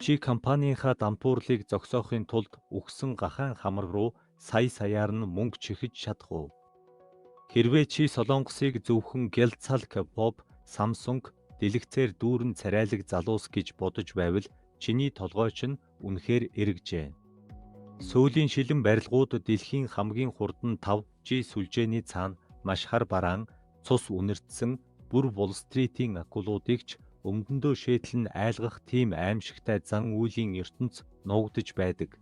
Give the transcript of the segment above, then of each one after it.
Чи компанийнхаа дампуурлыг зогсоохын тулд үхсэн гахаан хамар руу саяар нь мөнгө чихэж чадах уу? Хэрвээ чи Солонгосыг зөвхөн Гялцал К-pop, Samsung, дэлгэцээр дүүрэн царайлаг залуус гэж бодож байвал чиний толгой чинь үнэхээр эргэжээ. Сүүлийн шилэн барилгууд дэлхийн хамгийн хурдан 5G сүлжээний цаана маш хар бараан, цус үнэртсэн, бүр Wall Street-ийн акулуудыг ч өмдөндөө шийтлэн айлгах тийм аимшигтай зан үйлийн ертөнц нуугдаж байдаг.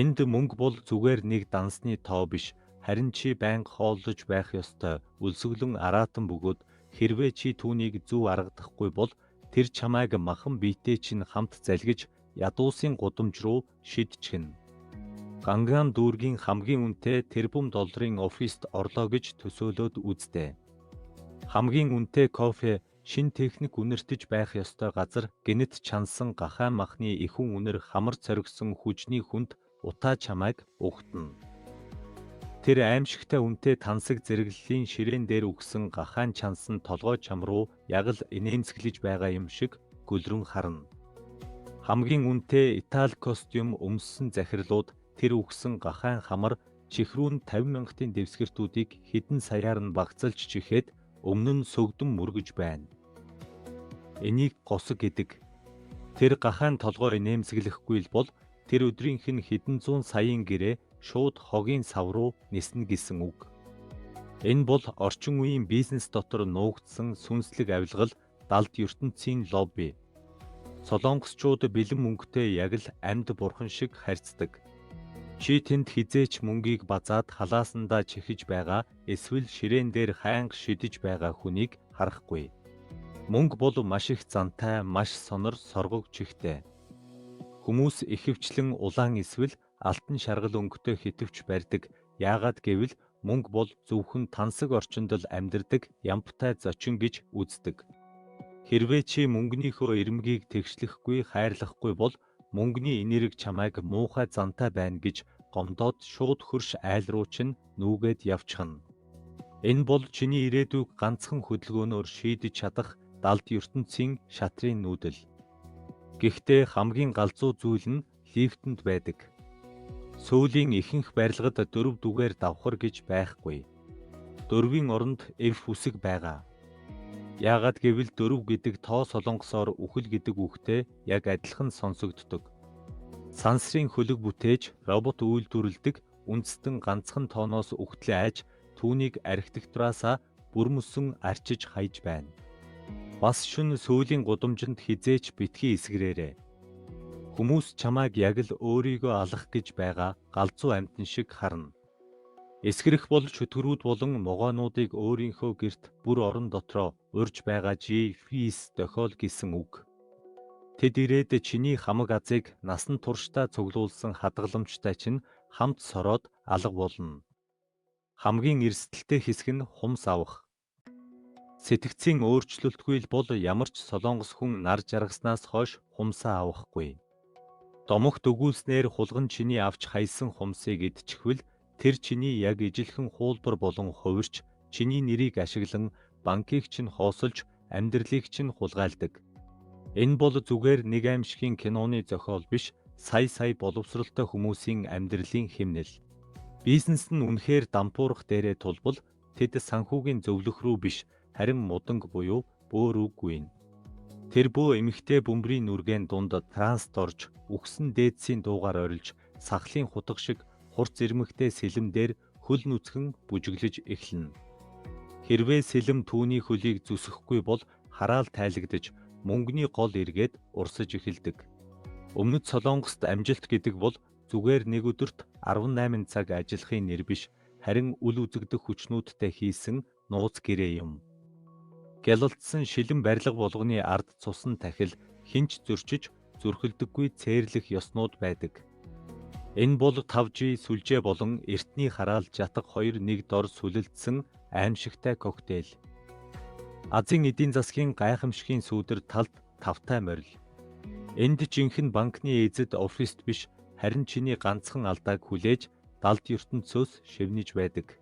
Энд мөнгө бол зүгээр нэг дансны тоо биш, харин чи байнга хооллож байх ёстой өлсгөлөн араатан бөгөөд хэрвээ чи түүнийг зөв аргадахгүй бол тэр чамайг махан биетэй чинь хамт залгиж ядуусын гудамж руу шидчихнэ. Ганган дүүргийн хамгийн үнэтэй тэрбум долларын оффист орлоо гэж төсөөлөөд үзтээ. Хамгийн үнэтэй кофе, шин техник үнэртэж байх ёстой газар гэнэт чансан гахаан махны ихүн үнэр хамар цоригсон хүжний хүнд утаа чамайг угтана. Тэр аимшигтай үнэтэй тансаг зэрэглэлийн ширээн дээр үгсэн гахаан чансан толгой чам руу яг л инээмсэглэж байгаа юм шиг гөлрөн харна. Хамгийн үнэтэй Итали костюм өмссөн захирлууд тэр үгсэн гахаан хамар чихрүүн 50,000-ын дэвсгэртүүдийг хэдэн саяар нь багцалж чихээд өмнө нь сөгдөн мөргөж байна. Энийг госог гэдэг. Тэр гахаан толгой инээмсэглэхгүй л бол тэр өдрийнх нь хэдэн зуун саяын гэрээ шууд хогийн сав руу ниснэ гэсэн үг. Энэ бол орчин үеийн бизнес дотор нуугдсан сүнслэг авилгал, далд ертөнцийн лобби. Солонгосчууд бэлэн мөнгөтэй яг л амьд бурхан шиг харьцдаг. Чи тэнд хизээч мөнгийг базаад халаасандаа чихэж байгаа эсвэл ширээн дээр хайнга шидэж байгаа хүнийг харахгүй. Мөнгө бол маш их зантай, маш сонор соргог чихтэй. Хүмүүс ихэвчлэн улаан эсвэл алтан шаргал өнгөтэй хитвч барьдаг. Яагаад гэвэл мөнгө бол зөвхөн тансаг орчинд л амьдардаг ямбтай зочин гэж үздэг. Хэрвээ чи мөнгөнийхөө ирмэгийг тэгшлэхгүй, хайрлахгүй бол мөнгөний энерги чамайг муухай зантай байна гэж гомдоод шууд хөрш айл руу чинь нүүгээд явчихна. Энэ бол чиний ирээдүйг ганцхан хөдөлгөөнөөр шийдэж чадах далд ертөнцийн шатрын нүүдэл. Гэхдээ хамгийн галзуу зүйл нь лифтэнд байдаг. Сөүлийн ихэнх барилгад 4 дүгээр давхар гэж байхгүй. 4-ийн оронд F үсэг байгаа. Яагаад гэвэл 4 гэдэг тоо солонгосоор үхэл гэдэг үгтэй яг адилхан сонсогддог. Сансрын хөлөг бүтээж робот үйлдвэрлэдэг үндэстэн ганцхан тооноос үхтлээ айж түүнийг архитектураасаа бүрмөсөн арчиж хайж байна. Бас шүн сүүлийн гудамжинд хизээч битгий эсгэрээрээ. Хүмүүс чамайг яг л өөрийгөө алах гэж байгаа галзуу амьтан шиг харна. Эсгэрэх бол чөтгөрүүд болон могоонуудыг өөрийнхөө герт бүр орон дотроо урьж байгаа фис дохиол гэсэн үг. Тэд ирээд чиний хамаг азыг насан туршдаа цуглуулсан хадгаламжтай чинь хамт сороод алга болно. Хамгийн эрсдэлтэй хэсэг нь хумс авах. Сэтгцийн өөрчлөлтгүй л бол ямар ч солонгос хүн нар жаргаснаас хойш хумсаа авахгүй. Домогт өгүүлснээр хулган чиний авч хайсан хумсыг идчихвэл тэр чиний яг ижилхэн хуулбар болон хувирч чиний нэрийг ашиглан банкийг чинь хоосолж амьдралыг чинь хулгайлдаг. Энэ бол зүгээр нэг аимшигын киноны зохиол биш, сая боловсралтай хүмүүсийн амьдралын хэмнэл. Бизнес нь үнэхээр дампуурах дээрээ тулбал тэд санхүүгийн зөвлөх рүү биш, харин муданг буюу бөөр үггүй. Тэр бөө эмэгтэй бөмбөрийн нүргэн дунд транст орж, үхсэн дээдсийн дуугаар орилж, сахлын хутга шиг хурц ирмэгтэй сэлэм дээр хөл нүцгэн бүжиглэж эхэлнэ. Хэрвээ сэлэм түүний хөлийг зүсэхгүй бол хараал тайлагдж, мөнгөний гол эргээд урсаж эхэлдэг. Өмнөд Солонгост амжилт гэдэг бол зүгээр нэг өдөрт 18 цаг ажиллахын нэр биш, харин үл үзэгдэх хүчнүүдтэй хийсэн нууц гэрээ юм. Гялалдсан шилэн барилга болгоны ард цусан тахил хинч зөрчиж зүрхэлдэггүй цээрлэх ёснууд байдаг. Энэ бол 5G сүлжээ болон эртний хараал жатах хоёр нэг дор сүлэлдсэн аимшигтай коктейл. Азийн эдийн засгийн гайхамшигын сүүдэр талд тавтай морил. Энд жинхэнэ банкны эзэд оффист биш, харин чиний ганцхан алдааг хүлээж далд ертөнцөөс шивнэж байдаг.